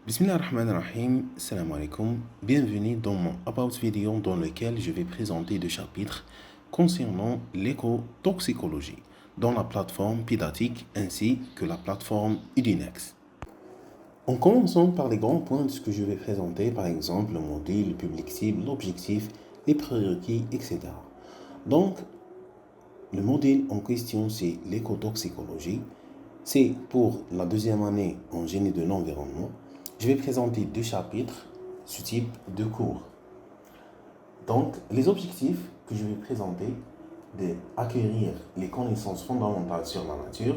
Bismillahirrahmanirrahim, salam alaikum. Bienvenue dans mon About vidéo dans lequel je vais présenter deux chapitres concernant l'écotoxicologie dans la plateforme Pydatic ainsi que la plateforme Udinex. En commençant par les grands points de ce que je vais présenter, par exemple le module, le public cible, l'objectif, les prérequis, etc. Donc, le module en question, c'est l'écotoxicologie. C'est pour la deuxième année en génie de l'environnement. Je vais présenter deux chapitres, ce type de cours. Donc, les objectifs que je vais présenter, d'acquérir les connaissances fondamentales sur la nature,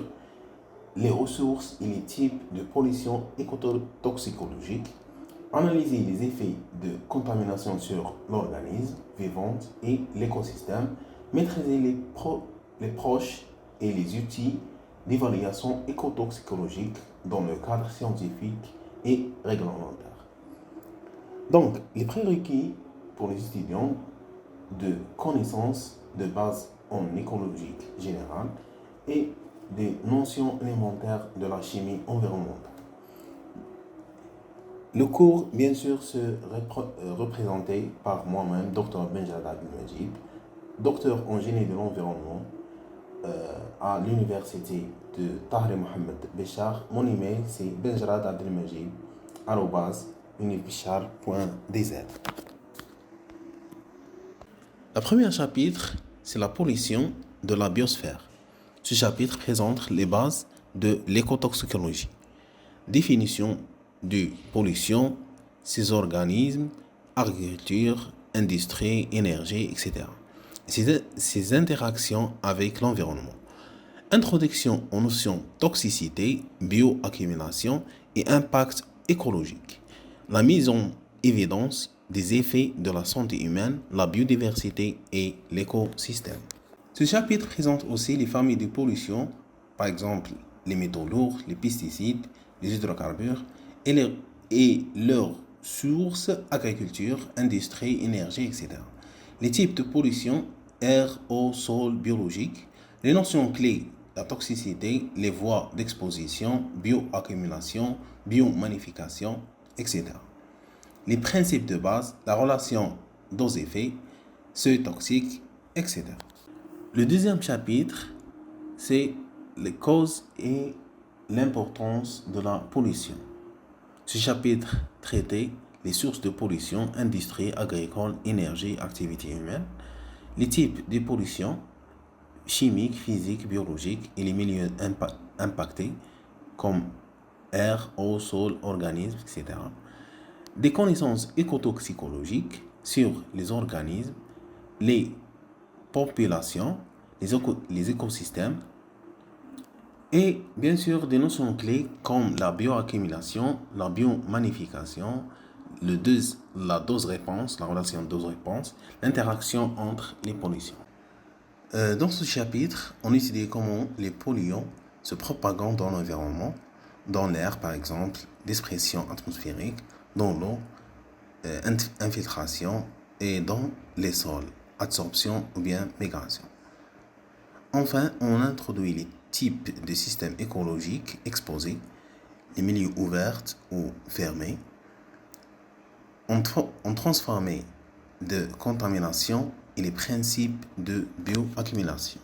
les ressources et les types de pollution écotoxicologique, analyser les effets de contamination sur l'organisme vivant et l'écosystème, maîtriser les proches et les outils d'évaluation écotoxicologique dans le cadre scientifique et réglementaire. Donc, les prérequis pour les étudiants de connaissances de base en écologie générale et des notions élémentaires de la chimie environnementale. Le cours, bien sûr, sera représenté par moi-même, Dr Benjarad Abdelmajid, docteur en génie de l'environnement à l'université de Tahrir Mohamed Béchar. Mon email, c'est benjaradabdelmajid@univbechar.dz. Le premier chapitre, c'est la pollution de la biosphère. Ce chapitre présente les bases de l'écotoxicologie. Définition de pollution, ses organismes, agriculture, industrie, énergie, etc. Ses interactions avec l'environnement. Introduction aux notions toxicité, bioaccumulation et impact écologique. La mise en évidence des effets de la santé humaine, la biodiversité et l'écosystème. Ce chapitre présente aussi les familles de pollution, par exemple les métaux lourds, les pesticides, les hydrocarbures et leurs sources, agriculture, industrie, énergie, etc. Les types de pollution, air, eau, sol, biologique, les notions clés, la toxicité, les voies d'exposition, bioaccumulation, biomagnification, etc. Les principes de base, la relation dose-effet, seuil toxique, etc. Le deuxième chapitre, c'est les causes et l'importance de la pollution. Ce chapitre traitait les sources de pollution, industrie, agricole, énergie, activité humaine, les types de pollution, chimiques, physiques, biologiques et les milieux impactés comme air, eau, sol, organismes, etc. Des connaissances écotoxicologiques sur les organismes, les populations, les écosystèmes et bien sûr des notions clés comme la bioaccumulation, la biomagnification, la dose-réponse, la relation dose-réponse, l'interaction entre les pollutions. Dans ce chapitre, on étudie comment les polluants se propagent dans l'environnement, dans l'air par exemple, dispersion atmosphérique, dans l'eau, infiltration et dans les sols, absorption ou bien migration. Enfin, on introduit les types de systèmes écologiques exposés, les milieux ouverts ou fermés, on transformé de contamination et les principes de bioaccumulation.